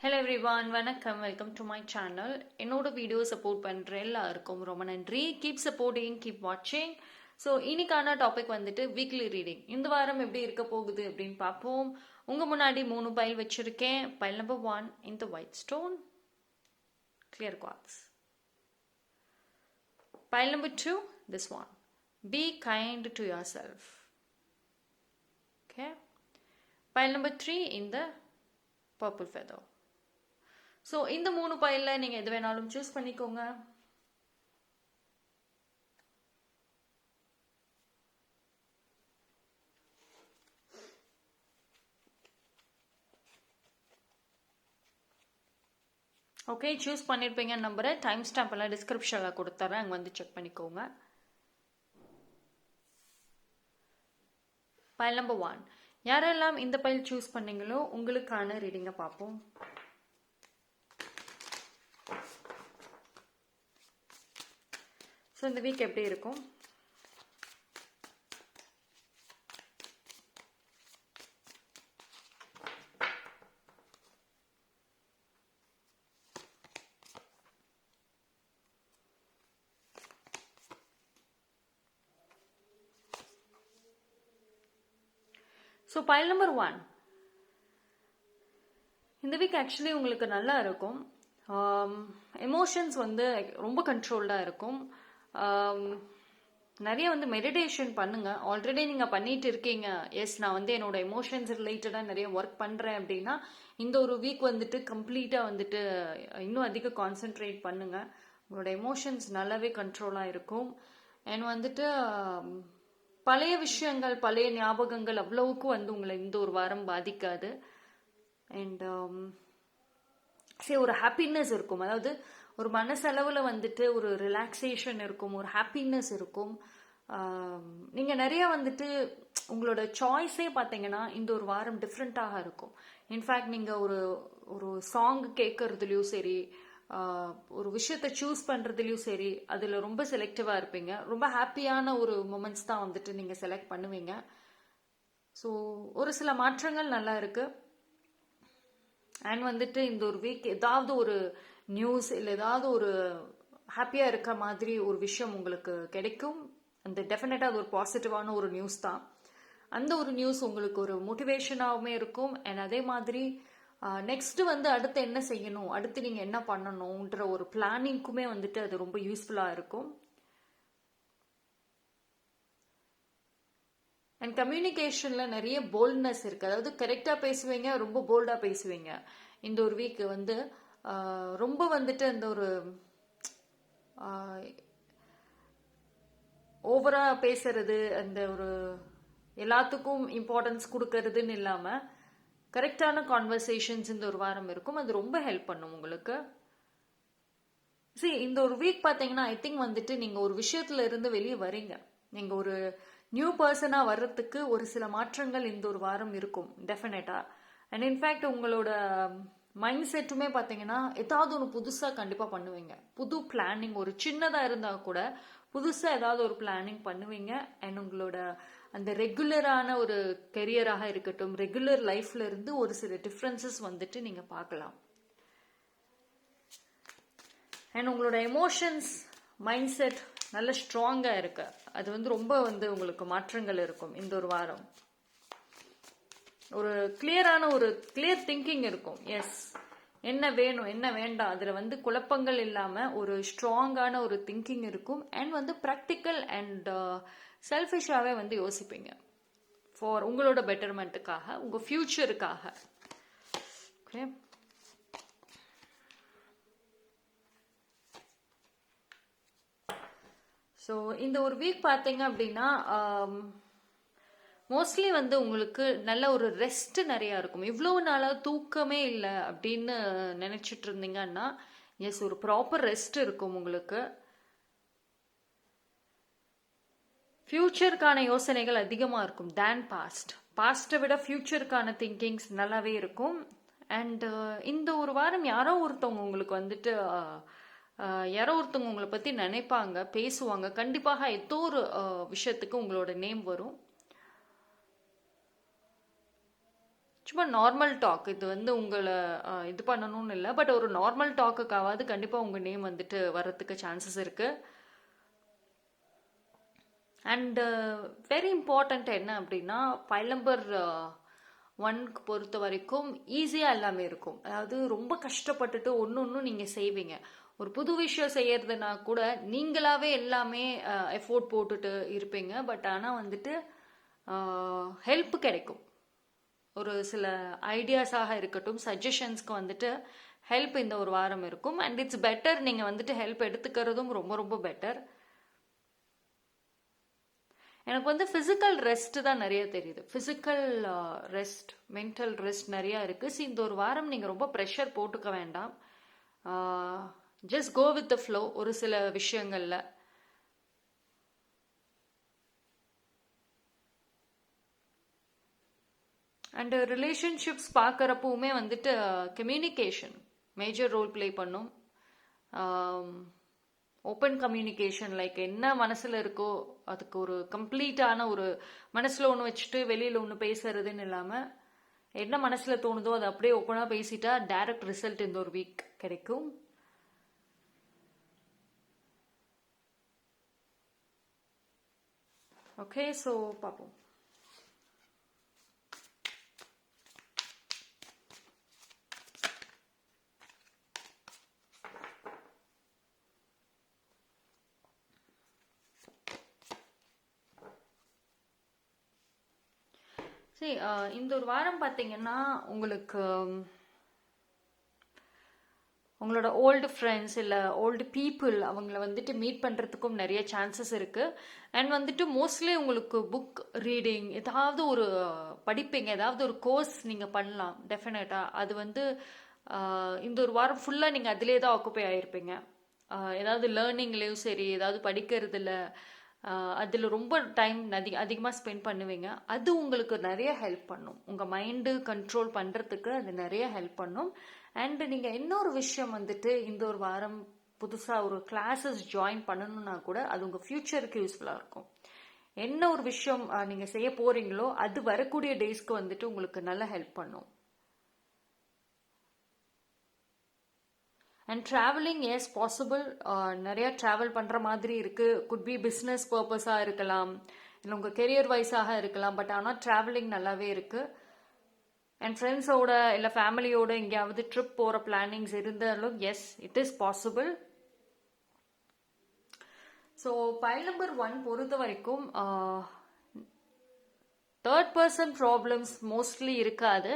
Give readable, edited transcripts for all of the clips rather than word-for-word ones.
Hello everyone, வணக்கம். Welcome to my channel. என்னோட video support பண்ணுற எல்லாருக்கும் ரொம்ப நன்றி. கீப் சப்போர்ட்டிங், கீப் வாட்சிங். ஸோ இன்னைக்கான டாபிக் வந்துட்டு வீக்லி ரீடிங். இந்த வாரம் எப்படி இருக்க போகுது அப்படின்னு பார்ப்போம். உங்கள் முன்னாடி 3 பைல் வச்சுருக்கேன். பைல் நம்பர் 1 இந்த white stone, clear quartz. Pile number 2, this one. Be kind to yourself. Okay. Pile number 3 in the purple feather. So இந்த 3 பைலில் நீங்கள் எது வேணாலும் சூஸ் பண்ணிக்கோங்க. ஓகே, சூஸ் பண்ணியிருப்பீங்க நம்பரை. டைம் ஸ்டாம்ப் எல்லாம் டிஸ்கிரிப்ஷனில் கொடுத்துறேன், அங்கே வந்து செக் பண்ணிக்கோங்க. File number 1. யாரெல்லாம் இந்த பைல் சூஸ் பண்ணீங்களோ உங்களுக்கான ரீடிங்கை பார்ப்போம். ஸோ இந்த வீக் எப்படி இருக்கும்? ஸோ பைல் நம்பர் 1, இந்த வீக் ஆக்சுவலி உங்களுக்கு நல்லா இருக்கும். எமோஷன்ஸ் வந்து ரொம்ப கண்ட்ரோல்டாக இருக்கும். நிறைய வந்து மெடிடேஷன் பண்ணுங்க. ஆல்ரெடி நீங்கள் பண்ணிட்டு இருக்கீங்க. எஸ், நான் வந்து என்னோட எமோஷன்ஸ் ரிலேட்டடாக நிறைய ஒர்க் பண்ணுறேன் அப்படின்னா இந்த ஒரு வீக் வந்துட்டு கம்ப்ளீட்டாக வந்துட்டு இன்னும் அதிக கான்சென்ட்ரேட் பண்ணுங்க. உங்களோட எமோஷன்ஸ் நல்லாவே கண்ட்ரோலாக இருக்கும். அண்ட் வந்துட்டு பழைய விஷயங்கள், பழைய ஞாபகங்கள் அவ்வளவுக்கு வந்து உங்களை இந்த ஒரு வாரம் பாதிக்காது. அண்ட் சரி, ஒரு ஹாப்பினஸ் இருக்கும். அதாவது ஒரு மனசளவில் வந்துட்டு ஒரு ரிலாக்ஸேஷன் இருக்கும், ஒரு ஹாப்பினஸ் இருக்கும். நீங்கள் நிறைய வந்துட்டு உங்களோட சாய்ஸே பார்த்தீங்கன்னா இந்த ஒரு வாரம் டிஃப்ரெண்ட்டாக இருக்கும். இன்ஃபேக்ட் நீங்கள் ஒரு சாங் கேட்கறதுலையும் சரி, ஒரு விஷயத்தை சூஸ் பண்ணுறதுலையும் சரி, அதில் ரொம்ப செலக்டிவாக இருப்பீங்க. ரொம்ப ஹாப்பியான ஒரு மூமெண்ட்ஸ் தான் வந்துட்டு நீங்கள் செலக்ட் பண்ணுவீங்க. ஸோ ஒரு சில மாற்றங்கள் நல்லா இருக்குது. அண்ட் வந்துட்டு இந்த ஒரு வீக் ஏதாவது ஒரு நியூஸ் இல்லை ஏதாவது ஒரு ஹாப்பியாக இருக்க மாதிரி ஒரு விஷயம் உங்களுக்கு கிடைக்கும். அந்த டெஃபினட்டாக அது ஒரு பாசிட்டிவான ஒரு நியூஸ் தான். அந்த ஒரு நியூஸ் உங்களுக்கு ஒரு மோட்டிவேஷனாகவுமே இருக்கும். அண்ட் அதே மாதிரி நெக்ஸ்ட் வந்து அடுத்து என்ன செய்யணும், அடுத்து நீங்கள் என்ன பண்ணணுன்ற ஒரு பிளானிங்க்குமே வந்துட்டு அது ரொம்ப யூஸ்ஃபுல்லாக இருக்கும். அண்ட் கம்யூனிகேஷனில் நிறைய போல்ட்னஸ் இருக்குது. அதாவது கரெக்டாக பேசுவீங்க, ரொம்ப போல்டாக பேசுவீங்க. இந்த ஒரு வீக் வந்து ரொம்ப வந்துட்டு அந்த ஒரு ஓவராக பேசுறது, அந்த ஒரு எல்லாத்துக்கும் இம்பார்ட்டன்ஸ் கொடுக்கறதுன்னு இல்லாமல் கரெக்டான கான்வர்சேஷன்ஸ் இந்த ஒரு வாரம் இருக்கும். அது ரொம்ப ஹெல்ப் பண்ணும் உங்களுக்கு. சரி, இந்த ஒரு வீக் பார்த்தீங்கன்னா ஐ திங்க் வந்துட்டு நீங்கள் ஒரு விஷயத்துல இருந்து வெளியே வரீங்க. நீங்கள் ஒரு நியூ பர்சனாக வர்றதுக்கு ஒரு சில மாற்றங்கள் இந்த ஒரு வாரம் இருக்கும் டெஃபினட்டாக. அண்ட் இன்ஃபேக்ட் உங்களோட மைண்ட் செட்டுமே பார்த்தீங்கன்னா ஏதாவது ஒன்று புதுசாக கண்டிப்பாக பண்ணுவீங்க. புது பிளானிங், ஒரு சின்னதாக இருந்தால் கூட புதுசாக ஏதாவது ஒரு பிளானிங் பண்ணுவீங்க. அண்ட் உங்களோட அந்த ரெகுலரான ஒரு கெரியராக இருக்கட்டும், ரெகுலர் லைஃப்ல இருந்து ஒரு சில டிஃப்ரென்சஸ் வந்துட்டு நீங்கள் பார்க்கலாம். அண்ட் உங்களோட எமோஷன்ஸ், மைண்ட் செட் நல்ல ஸ்ட்ராங்காக இருக்கு. அது வந்து ரொம்ப வந்து உங்களுக்கு மாற்றங்கள் இருக்கும் இந்த ஒரு வாரம். ஒரு கிளியரான ஒரு கிளியர் திங்கிங் இருக்கும். எஸ், என்ன வேணும் என்ன வேண்டாம் அதில் வந்து குழப்பங்கள் இல்லாமல் ஒரு ஸ்ட்ராங்கான ஒரு திங்கிங் இருக்கும். அண்ட் வந்து ப்ராக்டிக்கல் அண்ட் செல்ஃபிஷாகவே வந்து யோசிப்பீங்க ஃபார் உங்களோட பெட்டர்மெண்ட்டுக்காக, உங்கள் ஃபியூச்சருக்காக. ஓகே, ஸோ இந்த ஒரு வீக் பார்த்தீங்க அப்படின்னா மோஸ்ட்லி வந்து உங்களுக்கு நல்ல ஒரு ரெஸ்ட் நிறையா இருக்கும். இவ்வளோ நாளாக தூக்கமே இல்லை அப்படின்னு நினச்சிட்டு இருந்தீங்கன்னா எஸ், ஒரு ப்ராப்பர் ரெஸ்ட் இருக்கும் உங்களுக்கு. ஃப்யூச்சருக்கான யோசனைகள் அதிகமாக இருக்கும் தேன் பாஸ்ட்டை விட ஃப்யூச்சருக்கான திங்கிங்ஸ் நல்லாவே இருக்கும். அண்ட் இந்த ஒரு வாரம் யாரோ ஒருத்தவங்க உங்களுக்கு வந்துட்டு யாரோ ஒருத்தவங்க உங்களை பற்றி நினைப்பாங்க, பேசுவாங்க. கண்டிப்பாக ஏதோ ஒரு விஷயத்துக்கு உங்களோட நேம் வரும். சும்மா நார்மல் டாக். இது வந்து உங்களை இது பண்ணணும்னு இல்லை, பட் ஒரு நார்மல் டாக்குக்காவது கண்டிப்பாக உங்கள் நேம் வந்துட்டு வர்றதுக்கு சான்சஸ் இருக்குது. அண்டு வெரி இம்பார்ட்டண்ட் என்ன அப்படின்னா, ஃபைல் நம்பர் 1க்கு பொறுத்த வரைக்கும் ஈஸியாக எல்லாமே இருக்கும். அதாவது ரொம்ப கஷ்டப்பட்டுட்டு ஒன்று நீங்கள் செய்வீங்க. ஒரு புது விஷயம் செய்யறதுனா கூட நீங்களாவே எல்லாமே எஃபோர்ட் போட்டுட்டு இருப்பீங்க. பட் ஆனால் வந்துட்டு ஹெல்ப் கிடைக்கும். ஒரு சில ஐடியாஸாக இருக்கட்டும், சஜஷன்ஸ்க்கு வந்துட்டு ஹெல்ப் இந்த ஒரு வாரம் இருக்கும். அண்ட் இட்ஸ் பெட்டர் நீங்கள் வந்துட்டு ஹெல்ப் எடுத்துக்கிறதும் ரொம்ப ரொம்ப பெட்டர். எனக்கு வந்து ஃபிசிக்கல் ரெஸ்ட் தான் நிறைய தெரியுது. ஃபிசிக்கல் ரெஸ்ட், மென்டல் ரெஸ்ட் நிறையா இருக்குது. ஸோ இந்த ஒரு வாரம் நீங்கள் ரொம்ப ப்ரெஷர் போட்டுக்க வேண்டாம். Just go with the flow ஒரு சில விஷயங்களில். அண்டு ரிலேஷன்ஷிப்ஸ் பார்க்குறப்பவுமே வந்துட்டு கம்யூனிகேஷன் மேஜர் ரோல் ப்ளே பண்ணும். ஓப்பன் கம்யூனிகேஷன், லைக் என்ன மனசில் இருக்கோ அதுக்கு ஒரு கம்ப்ளீட்டான ஒரு மனசில் ஒன்று வச்சுட்டு வெளியில் ஒன்று பேசுறதுன்னு இல்லாமல் என்ன மனசில் தோணுதோ அதை அப்படியே ஓப்பனாக பேசிட்டா டைரக்ட் ரிசல்ட் இந்த ஒரு வீக் கிடைக்கும். ஓகே, ஸோ பார்ப்போம். சரி, இந்த ஒரு வாரம் பார்த்தீங்கன்னா உங்களுக்கு உங்களோட ஓல்டு ஃப்ரெண்ட்ஸ் இல்லை ஓல்டு பீப்புள் அவங்கள வந்துட்டு மீட் பண்ணுறதுக்கும் நிறைய சான்சஸ் இருக்குது. அண்ட் வந்துட்டு மோஸ்ட்லி உங்களுக்கு புக் ரீடிங் ஏதாவது ஒரு படிப்பீங்க, ஏதாவது ஒரு கோர்ஸ் நீங்கள் பண்ணலாம் டெஃபினட்டாக. அது வந்து இந்த ஒரு வாரம் ஃபுல்லாக நீங்கள் அதிலே தான் ஆக்குப்பை ஆகிருப்பீங்க. ஏதாவது லேர்னிங்லேயும் சரி, ஏதாவது படிக்கிறதுல அதில் ரொம்ப டைம் அதிகமாக ஸ்பெண்ட் பண்ணுவீங்க. அது உங்களுக்கு நிறைய ஹெல்ப் பண்ணும். உங்கள் மைண்டு கண்ட்ரோல் பண்ணுறதுக்கு அது நிறைய ஹெல்ப் பண்ணும். அண்டு நீங்கள் இன்னொரு விஷயம் வந்துட்டு இந்த ஒரு வாரம் புதுசாக ஒரு கிளாஸஸ் ஜாயின் பண்ணணும்னா கூட அது உங்கள் ஃப்யூச்சருக்கு யூஸ்ஃபுல்லாக இருக்கும். என்ன ஒரு விஷயம் நீங்கள் செய்ய போகிறீங்களோ அது வரக்கூடிய டேஸ்க்கு வந்துட்டு உங்களுக்கு நல்ல ஹெல்ப் பண்ணும். And travelling as possible. நிறையா ட்ராவல் பண்ணுற மாதிரி இருக்குது. குட் பி பிஸ்னஸ் பர்பஸாக இருக்கலாம், இல்லை உங்கள் கெரியர் வைஸாக இருக்கலாம். பட் ஆனால் ட்ராவலிங் நல்லாவே இருக்குது. அண்ட் ஃப்ரெண்ட்ஸோட இல்லை ஃபேமிலியோட எங்கேயாவது ட்ரிப் போகிற பிளானிங்ஸ் இருந்தாலும் yes, it is possible. So file number 1 பொறுத்த வரைக்கும் தேர்ட் பர்சன் ப்ராப்ளம்ஸ் மோஸ்ட்லி இருக்காது.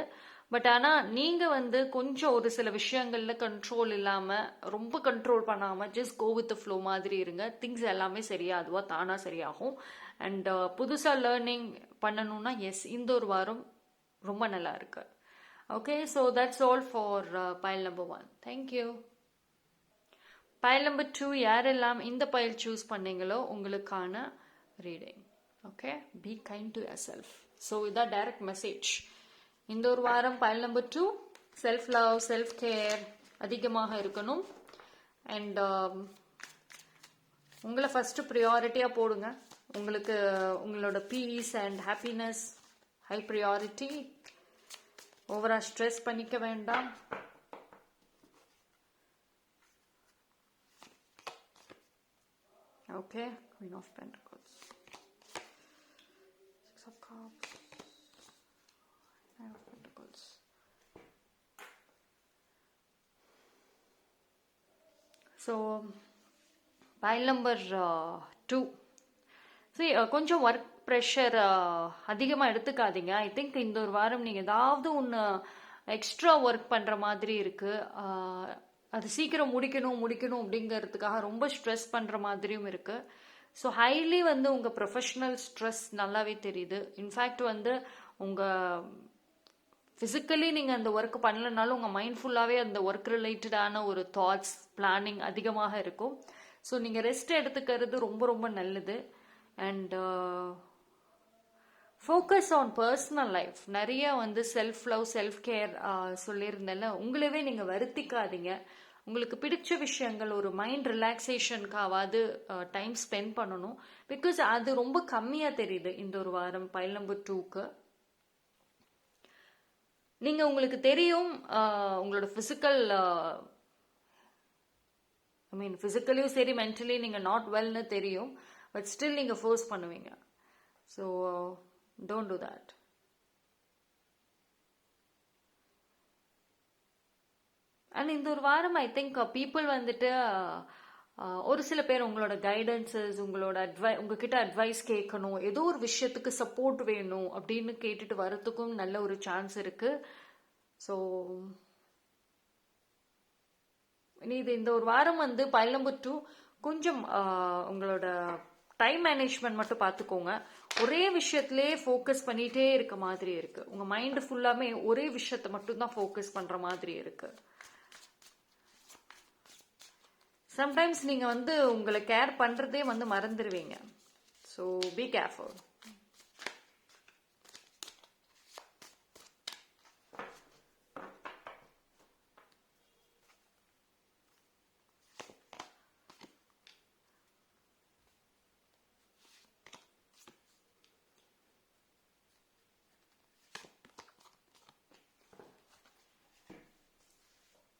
பட் ஆனால் நீங்கள் வந்து கொஞ்சம் ஒரு சில விஷயங்களில் கண்ட்ரோல் இல்லாமல், ரொம்ப கண்ட்ரோல் பண்ணாமல் ஜஸ்ட் கோ வித் ஃப்ளோ மாதிரி இருங்க. திங்ஸ் எல்லாமே சரியாக அதுவாக தானாக சரியாகும். அண்ட் புதுசாக லேர்னிங் பண்ணணும்னா எஸ், இந்த ஒரு வாரம் ரொம்ப நல்லா இருக்கு. Okay, so that's all for file number 1. Thank you. File number 2 யாரெல்லாம் இந்த பைல் சூஸ் பண்ணீங்களோ உங்களுக்கான reading. Okay, be kind to yourself. So இதான் டைரக்ட் மெசேஜ். இந்த ஒரு வாரம் file number 2 self love, self care அதிகமாக இருக்கணும். அண்ட் உங்களை ஃபஸ்ட்டு ப்ரியாரிட்டியாக போடுங்க. உங்களுக்கு உங்களோட peace and happiness high priority. ஓவராக ஸ்ட்ரெஸ் பண்ணிக்க வேண்டாம். Okay, Queen of Pentacles, 6 of Cups, 9 of Pentacles. So file number 2. சரி, கொஞ்சம் ஒர்க் ப்ரெஷர் அதிகமாக எடுத்துக்காதீங்க. ஐ திங்க் இந்த ஒரு வாரம் நீங்கள் ஏதாவது ஒன்று எக்ஸ்ட்ரா ஒர்க் பண்ணுற மாதிரி இருக்குது. அது சீக்கிரம் முடிக்கணும் அப்படிங்கிறதுக்காக ரொம்ப ஸ்ட்ரெஸ் பண்ணுற மாதிரியும் இருக்குது. ஸோ ஹைலி வந்து உங்கள் ப்ரொஃபஷ்னல் ஸ்ட்ரெஸ் நல்லாவே தெரியுது. இன்ஃபேக்ட் வந்து உங்கள் ஃபிசிக்கலி நீங்கள் அந்த ஒர்க் பண்ணலனாலும் உங்கள் மைண்ட் ஃபுல்லாகவே அந்த ஒர்க் ரிலேட்டடான ஒரு தாட்ஸ், பிளானிங் அதிகமாக இருக்கும். ஸோ நீங்கள் ரெஸ்ட் எடுத்துக்கிறது ரொம்ப ரொம்ப நல்லது. And focus on personal life. நிறைய வந்து செல்ஃப் லவ், செல்ஃப் கேர் சொல்லியிருந்தேன்ல, உங்களவே நீங்கள் வருத்திக்காதீங்க. உங்களுக்கு பிடிச்ச விஷயங்கள், ஒரு மைண்ட் ரிலாக்ஸேஷனுக்காவது டைம் ஸ்பெண்ட் பண்ணணும். பிகாஸ் அது ரொம்ப கம்மியாக தெரியுது இந்த ஒரு வாரம் பைல் நம்பர் 2க்கு. நீங்கள் உங்களுக்கு தெரியும் உங்களோட ஃபிசிக்கல் ஃபிசிக்கலியும் சரி மென்டலி நீங்கள் நாட் வெல்னு தெரியும், பட் ஸ்டில் நீங்கள் ஃபோர்ஸ் பண்ணுவீங்க. So don't do that. And இந்த ஒரு வாரம் ஐ திங்க் பீப்புள் வந்துட்டு ஒரு சில பேர் உங்களோட கைடன்சஸ், உங்ககிட்ட அட்வைஸ் கேட்கணும், ஏதோ ஒரு விஷயத்துக்கு சப்போர்ட் வேணும் அப்படின்னு கேட்டுட்டு வரத்துக்கும் நல்ல ஒரு சான்ஸ் இருக்கு. ஸோ இது இந்த ஒரு வாரம் வந்து பைல் நம்பர் 2 கொஞ்சம் உங்களோட டைம் மேனேஜ்மெண்ட் மட்டும் பார்த்துக்கோங்க. ஒரே விஷயத்திலே ஃபோக்கஸ் பண்ணிட்டே இருக்க மாதிரி இருக்கு. உங்க மைண்ட் ஃபுல்லாமே ஒரே விஷயத்தை மட்டும் தான் ஃபோக்கஸ் பண்ற மாதிரி இருக்கு. சம்டைம்ஸ் நீங்க வந்து உங்களை கேர் பண்றதே வந்து மறந்துடுவீங்க. So be careful.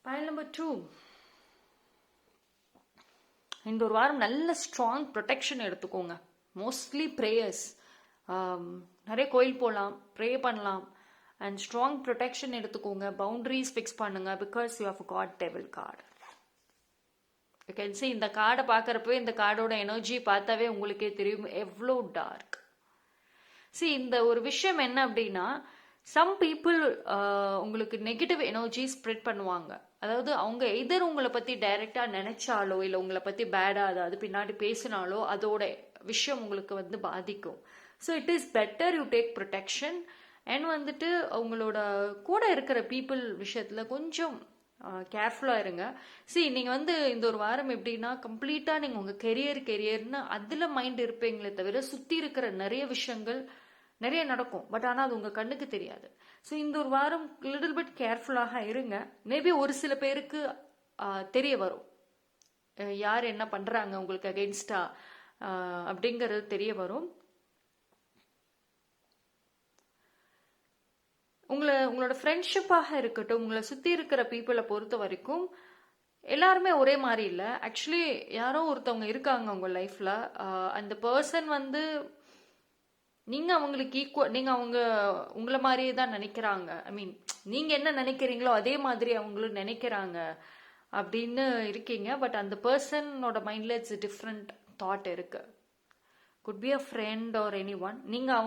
Pile number 2, இந்த ஒரு வாரம் நல்ல ஸ்ட்ராங் ப்ரொடெக்ஷன் எடுத்துக்கோங்க. மோஸ்ட்லி ப்ரேயர்ஸ், நிறைய கோயில் போகலாம், ப்ரே பண்ணலாம், அண்ட் ஸ்ட்ராங் ப்ரொடெக்ஷன் எடுத்துக்கோங்க. பவுண்டரிஸ் ஃபிக்ஸ் பண்ணுங்க, because you have got devil card. You can see இந்த கார்டை பார்க்குறப்பவே இந்த கார்டோட எனர்ஜி பார்த்தாவே உங்களுக்கே தெரியும் எவ்வளோ டார்க். see இந்த ஒரு விஷயம் என்ன அப்படின்னா, சம் பீப்புள் உங்களுக்கு நெகட்டிவ் எனர்ஜி ஸ்ப்ரெட் பண்ணுவாங்க. அதாவது அவங்க எதர் உங்களை பற்றி டைரெக்டாக நினைச்சாலோ இல்லை உங்களை பற்றி பேடாக அதாவது பின்னாடி பேசினாலோ அதோட விஷயம் உங்களுக்கு வந்து பாதிக்கும். So it is better you take protection. And வந்துட்டு அவங்களோட கூட இருக்கிற பீப்புள் விஷயத்தில் கொஞ்சம் கேர்ஃபுல்லாக இருங்க. நீங்கள் வந்து இந்த ஒரு வாரம் எப்படின்னா கம்ப்ளீட்டாக நீங்கள் உங்கள் கெரியர்னு அதில் மைண்ட் இருப்பீங்களே தவிர சுற்றி இருக்கிற நிறைய விஷயங்கள் நிறைய நடக்கும், பட் ஆனால் அது உங்கள் கண்ணுக்கு தெரியாது. ஸோ இந்த ஒரு வாரம் லிட்டில் பிட் கேர்ஃபுல்லாக இருங்க. மேபி ஒரு சில பேருக்கு தெரிய வரும் யார் என்ன பண்ணுறாங்க உங்களுக்கு அகெயின்ஸ்டா அப்படிங்கிறது தெரிய வரும். உங்களோட ஃப்ரெண்ட்ஷிப்பாக இருக்கட்டும், உங்களை சுற்றி இருக்கிற பீப்புளை பொறுத்த வரைக்கும் எல்லாருமே ஒரே மாதிரி இல்லை. ஆக்சுவலி யாரோ ஒருத்தவங்க இருக்காங்க உங்கள் லைஃப்பில். அந்த பர்சன் வந்து நீங்கள் அவங்களுக்கு அவங்க உங்களை மாதிரியே தான் நினைக்கிறாங்க. நீங்கள் என்ன நினைக்கிறீங்களோ அதே மாதிரி அவங்களும் நினைக்கிறாங்க அப்படின்னு இருக்கீங்க. பட் அந்த பர்சனோட மைண்டில் இட்ஸ் டிஃப்ரெண்ட் தாட் இருக்கு. Could be a friend or any one. நீங்கள்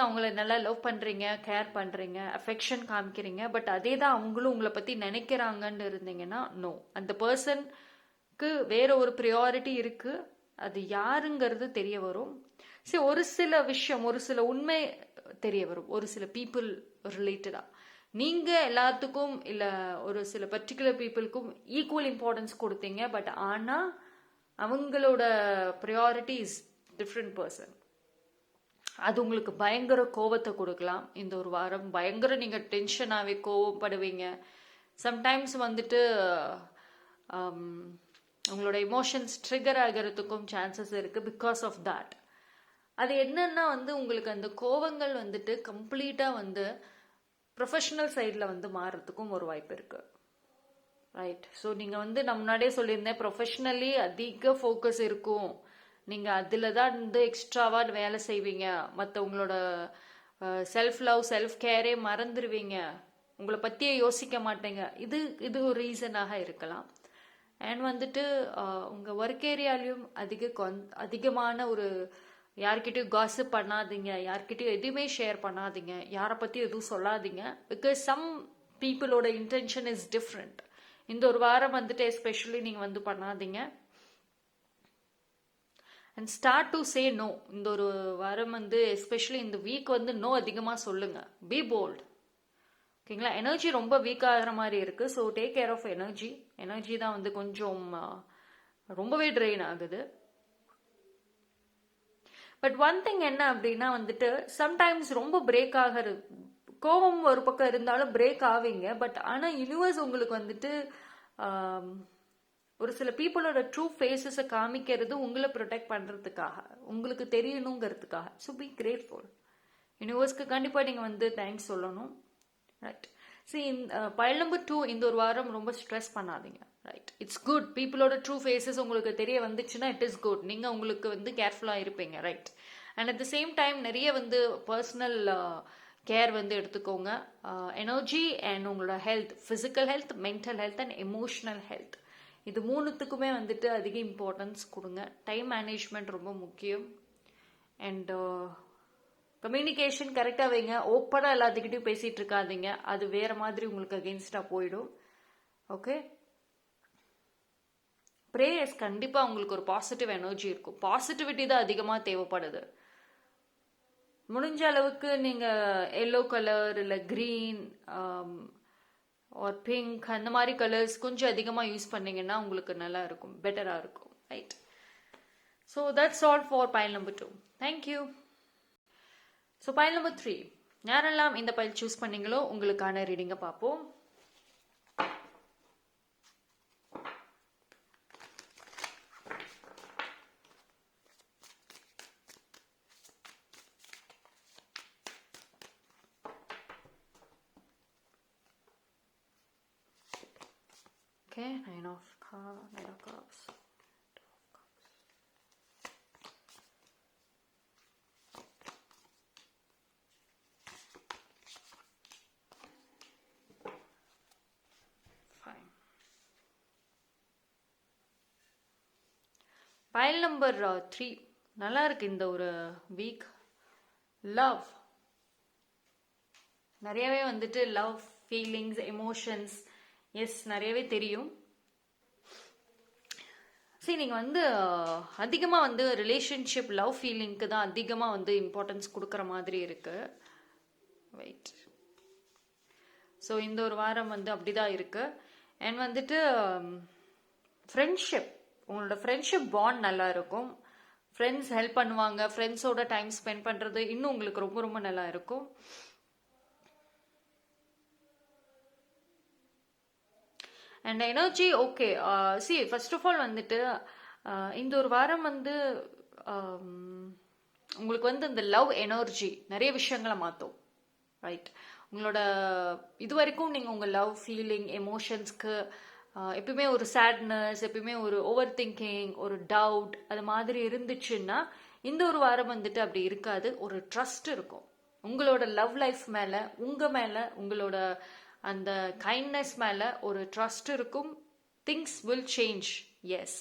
அவங்கள நல்லா லவ் பண்ணுறீங்க, கேர் பண்ணுறீங்க, அஃபெக்ஷன் காமிக்கிறீங்க, பட் அதே தான் அவங்களும் உங்களை பற்றி நினைக்கிறாங்கன்னு இருந்தீங்கன்னா நோ, அந்த பர்சனுக்கு வேற ஒரு ப்ரியாரிட்டி இருக்குது. அது யாருங்கிறது தெரிய வரும். சரி, ஒரு சில விஷயம், ஒரு சில உண்மை தெரிய வரும் ஒரு சில பீப்புள் ரிலேட்டடா. நீங்க எல்லாத்துக்கும் இல்ல ஒரு சில பர்டிகுலர் பீப்புளுக்கும் ஈக்குவல் இம்பார்ட்டன்ஸ் கொடுத்தீங்க, பட் ஆனா அவங்களோட ப்ரியாரிட்டி இஸ் டிஃப்ரெண்ட் பர்சன். அது உங்களுக்கு பயங்கர கோபத்தை கொடுக்கலாம். இந்த ஒரு வாரம் பயங்கர நீங்க டென்ஷனாவே கோவப்படுவீங்க. சம்டைம்ஸ் வந்துட்டு உங்களோட எமோஷன்ஸ் ட்ரிகர் ஆகிறதுக்கும் சான்சஸ் இருக்கு பிகாஸ் ஆஃப் தட். அது என்னன்னா வந்து உங்களுக்கு அந்த கோவங்கள் வந்துட்டு கம்ப்ளீட்டா வந்து ப்ரொஃபஷனல் சைடில் வந்து மாறுறதுக்கும் ஒரு வாய்ப்பு இருக்கு. ரைட். ஸோ நீங்கள் வந்து நான் முன்னாடியே சொல்லியிருந்தேன், ப்ரொஃபஷ்னலி அதிக ஃபோக்கஸ் இருக்கும். நீங்கள் அதில் தான் வந்து எக்ஸ்ட்ராவாக வேலை செய்வீங்க. மற்ற உங்களோட செல்ஃப் லவ், செல்ஃப் கேரே மறந்துடுவீங்க. உங்களை பற்றியே யோசிக்க மாட்டேங்க. இது ஒரு ரீசனாக இருக்கலாம். அண்ட் வந்துட்டு உங்கள் ஒர்க் ஏரியாலையும் அதிகமான ஒரு யார்கிட்டயும் காசிப் பண்ணாதீங்க, யார்கிட்டயும் எதுவுமே ஷேர் பண்ணாதீங்க, யாரை பற்றியும் எதுவும் சொல்லாதீங்க. பிகாஸ் சம் பீப்புளோட இன்டென்ஷன் இஸ் டிஃப்ரெண்ட். இந்த ஒரு வாரம் வந்துட்டு எஸ்பெஷலி நீங்கள் வந்து பண்ணாதீங்க. And start to say no. இந்த ஒரு வாரம் வந்து எஸ்பெஷலி இந்த வீக் வந்து நோ அதிகமாக சொல்லுங்க. Be bold. ஓகேங்களா? எனர்ஜி ரொம்ப வீக் ஆகிற மாதிரி இருக்கு. So take care of energy. Energy தான் வந்து கொஞ்சம் ரொம்பவே ட்ரெயின் ஆகுது. பட் ஒன் திங் என்ன அப்படின்னா வந்துட்டு சம்டைம்ஸ் ரொம்ப பிரேக் ஆகிறது, கோபம் ஒரு பக்கம் இருந்தாலும் பிரேக் ஆவீங்க. பட் ஆனால் யூனிவர்ஸ் உங்களுக்கு வந்துட்டு ஒரு சில பீப்புளோட ட்ரூ ஃபேஸஸை காமிக்கிறது உங்களை ப்ரொடெக்ட் பண்ணுறதுக்காக, உங்களுக்கு தெரியணுங்கிறதுக்காக. So be grateful. யூனிவர்ஸ்க்கு கண்டிப்பாக நீங்கள் வந்து தேங்க்ஸ் சொல்லணும். ரைட். சி பைல் நம்பர் 2, இந்த ஒரு வாரம் ரொம்ப ஸ்ட்ரெஸ் பண்ணாதீங்க. Right, it's good. பீப்புளோட ட்ரூ ஃபேஸஸ் உங்களுக்கு தெரிய வந்துச்சுன்னா இட் இஸ் குட். நீங்கள் உங்களுக்கு வந்து கேர்ஃபுல்லாக இருப்பீங்க. Right. And at the same time நிறைய வந்து பர்சனல் கேர் வந்து எடுத்துக்கோங்க. எனர்ஜி அண்ட் உங்களோட health, physical health, mental health and emotional health, இது மூணுத்துக்குமே வந்துட்டு அதிக இம்பார்ட்டன்ஸ் கொடுங்க. டைம் மேனேஜ்மெண்ட் ரொம்ப முக்கியம். அண்ட் கம்யூனிகேஷன் கரெக்டாக வைங்க. ஓப்பனாக எல்லாத்துக்கிட்டையும் பேசிகிட்டு இருக்காதீங்க, அது வேற மாதிரி உங்களுக்கு அகெயின்ஸ்டாக போயிடும். ஓகே. ப்ரேயர்ஸ் கண்டிப்பாக உங்களுக்கு ஒரு பாசிட்டிவ் எனர்ஜி இருக்கும். பாசிட்டிவிட்டி தான் அதிகமாக தேவைப்படுது. முடிஞ்ச அளவுக்கு நீங்கள் எல்லோ கலர் இல்லை க்ரீன் ஆர் பிங்க் அந்த மாதிரி கலர்ஸ் கொஞ்சம் அதிகமாக யூஸ் பண்ணீங்கன்னா உங்களுக்கு நல்லா இருக்கும், பெட்டராக இருக்கும். Right. So that's all for file number 2. Thank you. So file number 3, யாரெல்லாம் இந்த பைல் சூஸ் பண்ணீங்களோ உங்களுக்கான ரீடிங்கை பார்ப்போம். Okay, Nine of Cups. Fine. Pile number 3, நல்லா இருக்கு இந்த ஒரு வீக். லவ், நிறையவே வந்துட்டு லவ் ஃபீலிங்ஸ், எமோஷன்ஸ், எஸ் நிறையவே தெரியும். சரி, நீங்கள் வந்து அதிகமாக வந்து ரிலேஷன்ஷிப் லவ் ஃபீலிங்க்கு தான் அதிகமாக வந்து இம்பார்ட்டன்ஸ் கொடுக்குற மாதிரி இருக்கு. வெயிட். ஸோ இந்த ஒரு வாரம் வந்து அப்படிதான் இருக்கு. அண்ட் வந்துட்டு ஃப்ரெண்ட்ஷிப், உங்களோட ஃப்ரெண்ட்ஷிப் பாண்ட் நல்லா இருக்கும். ஃப்ரெண்ட்ஸ் ஹெல்ப் பண்ணுவாங்க. ஃப்ரெண்ட்ஸோட டைம் ஸ்பெண்ட் பண்ணுறது இன்னும் உங்களுக்கு ரொம்ப ரொம்ப நல்லா இருக்கும். And energy okay. See first of all வந்துட்டு இந்த ஒரு வாரம் வந்து உங்களுக்கு வந்து இந்த லவ் எனர்ஜி நிறைய விஷயங்களை மாற்றும். ரைட். உங்களோட இது வரைக்கும் நீங்கள் உங்கள் லவ் ஃபீலிங், எமோஷன்ஸ்க்கு எப்பயுமே ஒரு சேட்னஸ், எப்பயுமே ஒரு ஓவர் திங்கிங், ஒரு டவுட் அது மாதிரி இருந்துச்சுன்னா இந்த ஒரு வாரம் வந்துட்டு அப்படி இருக்காது. ஒரு ட்ரஸ்ட் இருக்கும் உங்களோட லவ் லைஃப் மேலே, உங்கள் மேலே, உங்களோட அந்த கைண்ட்னஸ் மேல ஒரு ட்ரஸ்ட் இருக்கும். Things will change. Yes.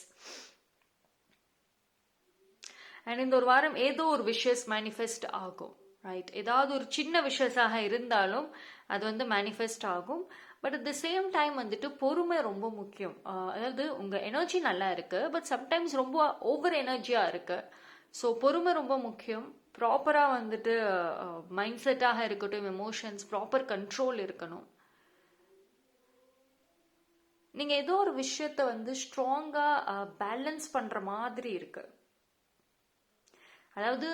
And இந்த ஒரு வாரம் ஏதோ ஒரு விஷஸ் மேனிஃபெஸ்ட் ஆகும். ரைட். ஏதாவது ஒரு சின்ன விஷஸாக இருந்தாலும் அது வந்து மேனிஃபெஸ்ட் ஆகும். But at the same time வந்துட்டு பொறுமை ரொம்ப முக்கியம். அதாவது உங்க எனர்ஜி நல்லா இருக்கு, பட் சம்டைம்ஸ் ரொம்ப ஓவர் எனர்ஜியா இருக்கு. ஸோ பொறுமை ரொம்ப முக்கியம். ப்ராப்பராக வந்துட்டு மைண்ட் செட்டாக இருக்கட்டும், எமோஷன்ஸ் ப்ராப்பர் கண்ட்ரோல் இருக்கணும். நீங்க ஏதோ ஒரு விஷயத்த வந்து ஸ்ட்ராங்கா பேலன்ஸ் பண்ற மாதிரி இருக்கு. அதாவது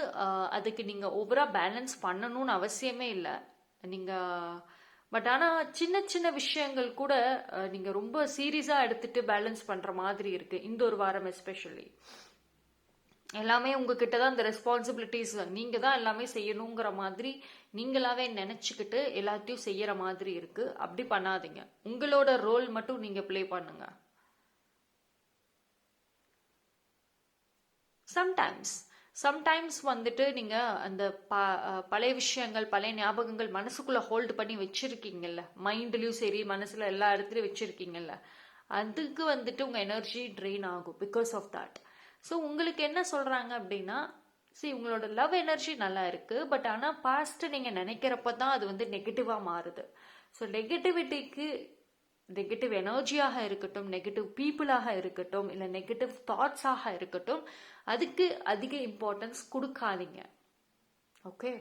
அதுக்கு நீங்க ஓவரா பேலன்ஸ் பண்ணணும்னு அவசியமே இல்லை. நீங்க பட் ஆனா சின்ன சின்ன விஷயங்கள் கூட நீங்க ரொம்ப சீரியஸா எடுத்துட்டு பேலன்ஸ் பண்ற மாதிரி இருக்கு இந்த ஒரு வாரம். எஸ்பெஷலி எல்லாமே உங்ககிட்ட தான் இந்த ரெஸ்பான்சிபிலிட்டிஸ், நீங்க தான் எல்லாமே செய்யணுங்கிற மாதிரி நீங்களாவே நினைச்சுக்கிட்டு எல்லாத்தையும் செய்யற மாதிரி இருக்கு. அப்படி பண்ணாதீங்க. உங்களோட ரோல் மட்டும் நீங்க பிளே பண்ணுங்க. சம்டைம்ஸ் வந்துட்டு நீங்க அந்த பழைய விஷயங்கள், பழைய ஞாபகங்கள் மனசுக்குள்ள ஹோல்டு பண்ணி வச்சிருக்கீங்கல்ல, மைண்ட்லயும் சரி மனசுல எல்லா இடத்துலயும் வச்சிருக்கீங்கல்ல, அதுக்கு வந்துட்டு உங்க எனர்ஜி ட்ரெயின் ஆகும் பிகாஸ் ஆஃப் தட். ஸோ உங்களுக்கு என்ன சொல்றாங்க அப்படின்னா, உங்களோட லவ் எனர்ஜி நல்லா இருக்கு, பட் ஆனால் பாஸ்ட் நீங்க நினைக்கிறப்ப தான் அது வந்து நெகட்டிவா மாறுது. ஸோ நெகட்டிவிட்டிக்கு, நெகட்டிவ் எனர்ஜியாக இருக்கட்டும், நெகட்டிவ் பீப்புளாக இருக்கட்டும், இல்லை நெகட்டிவ் தாட்ஸாக இருக்கட்டும், அதுக்கு அதிக இம்பார்ட்டன்ஸ் கொடுக்காதீங்க. ஓகே.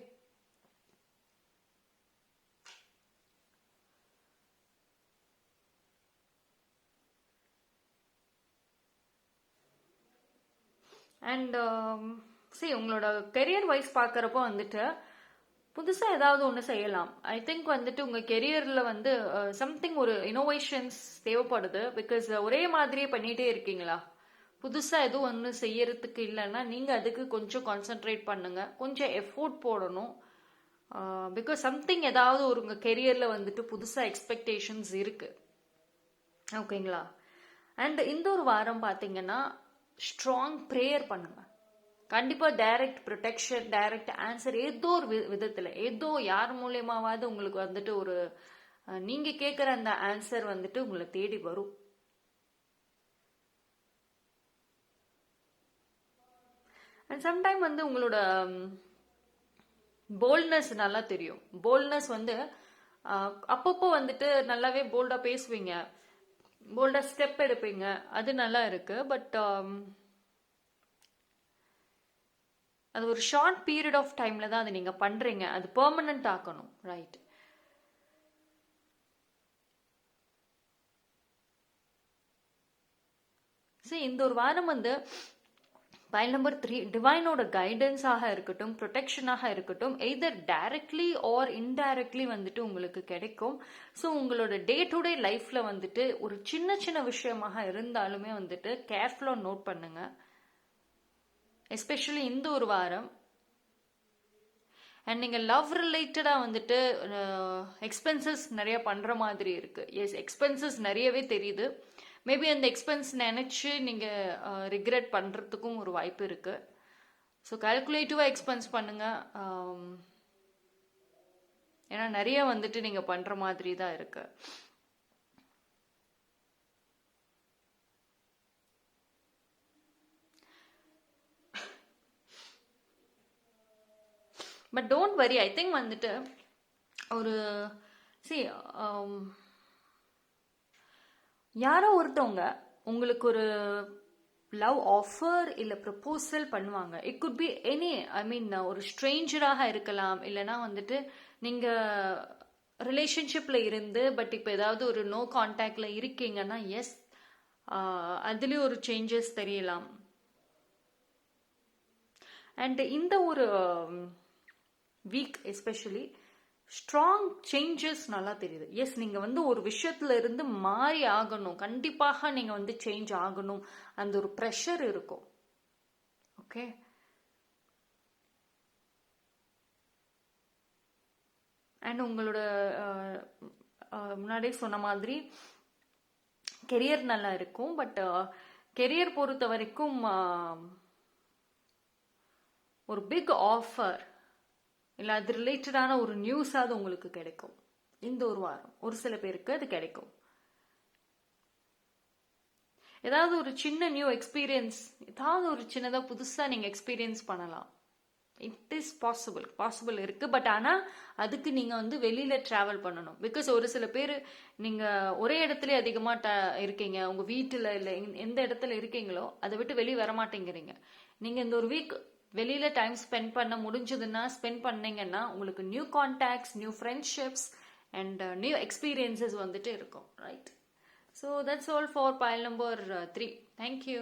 அண்ட் உங்களோட கெரியர் வைஸ் பார்க்குறப்போ வந்துட்டு புதுசாக ஏதாவது ஒன்று செய்யலாம். ஐ திங்க் வந்துட்டு உங்கள் கெரியரில் வந்து சம்திங் ஒரு இனோவேஷன்ஸ் தேவைப்படுது. பிகாஸ் ஒரே மாதிரியே பண்ணிகிட்டே இருக்கீங்களா? புதுசாக எதுவும் ஒன்று செய்யறதுக்கு இல்லைன்னா நீங்கள் அதுக்கு கொஞ்சம் கான்சென்ட்ரேட் பண்ணுங்க, கொஞ்சம் எஃபோர்ட் போடணும். பிகாஸ் சம்திங் ஏதாவது ஒரு உங்கள் கெரியரில் வந்துட்டு புதுசாக எக்ஸ்பெக்டேஷன்ஸ் இருக்குது. ஓகேங்களா? அண்ட் இந்த ஒரு வாரம் பார்த்தீங்கன்னா ஸ்ட்ராங் ப்ரேயர் பண்ணுங்க. கண்டிப்பாக டைரக்ட் ப்ரொடெக்ஷன், டைரக்ட் ஆன்சர் ஏதோ ஒரு விதத்தில், ஏதோ யார் மூலியமாவது உங்களுக்கு வந்துட்டு ஒரு நீங்கள் கேட்குற அந்த ஆன்சர் வந்துட்டு உங்களை தேடி வரும். அண்ட் சம்டைம் வந்து உங்களோட போல்ட்னஸ் நல்லா தெரியும். போல்ட்னஸ் வந்து அப்பப்போ வந்துட்டு நல்லாவே போல்டாக பேசுவீங்க, போல்டாக ஸ்டெப் எடுப்பீங்க, அது நல்லா இருக்கு. பட் அது ஒரு ஷார்ட் பீரியட் ஆஃப் டைம்ல தான் அது நீங்க பண்றீங்க. அது பெர்மனன்ட் ஆக்கணும். ரைட்? சரி, இந்த ஒரு வாரம் வந்து பைல் நம்பர் 3 டிவைனோட கைடன்ஸாக இருக்கட்டும், ப்ரொடெக்ஷனாக இருக்கட்டும், எய்தர் டைரக்ட்லி ஆர் இன்டைரக்ட்லி வந்துட்டு உங்களுக்கு கிடைக்கும். ஸோ உங்களோட டே டு டே லைஃப்ல வந்துட்டு ஒரு சின்ன சின்ன விஷயமாக இருந்தாலுமே வந்துட்டு கேர்ஃபுல்லாக நோட் பண்ணுங்க. எஸ்பெஷலி இந்த ஒரு வாரம். அண்ட் நீங்கள் லவ் ரிலேட்டடாக வந்துட்டு எக்ஸ்பென்சஸ் நிறைய பண்ணுற மாதிரி இருக்கு. எஸ், எக்ஸ்பென்சஸ் நிறையவே தெரியுது. மேபி அந்த எக்ஸ்பென்ஸ் நினச்சி நீங்கள் ரிக்ரெட் பண்ணுறதுக்கும் ஒரு வாய்ப்பு இருக்கு. ஸோ கால்குலேட்டிவாக எக்ஸ்பென்ஸ் பண்ணுங்க. ஏன்னா நிறைய வந்துட்டு நீங்கள் பண்ணுற மாதிரி தான் இருக்கு. But don't worry, I think வந்துட்டு ஒரு யாரோ ஒருத்தவங்க உங்களுக்கு ஒரு லவ் ஆஃபர் இல்லை ப்ரப்போசல் பண்ணுவாங்க. இட் குட் பி எனி, ஐ மீன் ஒரு ஸ்ட்ரேஞ்சராக இருக்கலாம், இல்லைனா வந்துட்டு நீங்கள் ரிலேஷன்ஷிப்பில் இருந்து பட் இப்போ ஏதாவது ஒரு நோ கான்டாக்டில் இருக்கீங்கன்னா எஸ், அதுலேயும் ஒரு சேஞ்சஸ் தெரியலாம். அண்ட் இந்த ஒரு வீக் எஸ்பெஷலி ஸ்ட்ராங் சேஞ்சஸ் நல்லா தெரியுது. எஸ், நீங்க வந்து ஒரு விஷயத்துல இருந்து மாறி ஆகணும், கண்டிப்பாக நீங்க வந்து சேஞ்ச் ஆகணும், அந்த ஒரு ப்ரெஷர் இருக்கும். ஓகே, அண்ட் உங்களோட முன்னாடியே சொன்ன மாதிரி கெரியர் நல்லா இருக்கும். பட் கெரியர் பொறுத்த வரைக்கும் ஒரு பிக் ஆஃபர் இல்லை அது ரிலேட்டடான ஒரு நியூஸாவது உங்களுக்கு கிடைக்கும் இந்த ஒரு வாரம். ஒரு சில பேருக்கு அது கிடைக்கும். ஏதாவது ஒரு சின்ன நியூ எக்ஸ்பீரியன்ஸ், ஏதாவது ஒரு சின்னதாக புதுசாக நீங்கள் எக்ஸ்பீரியன்ஸ் பண்ணலாம். இட் இஸ் பாசிபிள் இருக்கு. பட் ஆனால் அதுக்கு நீங்கள் வந்து வெளியில் ட்ராவல் பண்ணணும். பிகாஸ் ஒரு சில பேர் நீங்கள் ஒரே இடத்துல அதிகமாக இருக்கீங்க, உங்கள் வீட்டில் இல்லை எந்த இடத்துல இருக்கீங்களோ அதை விட்டு வெளியே வர மாட்டேங்கிறீங்க. நீங்கள் இந்த ஒரு வீக் வெளியில டைம் ஸ்பெண்ட் பண்ண முடிஞ்சதுன்னா ஸ்பெண்ட் பண்ணீங்கன்னா உங்களுக்கு new contacts, new friendships and new experiences வந்துட்டு இருக்கும். Right? So that's all for file number 3. Thank you.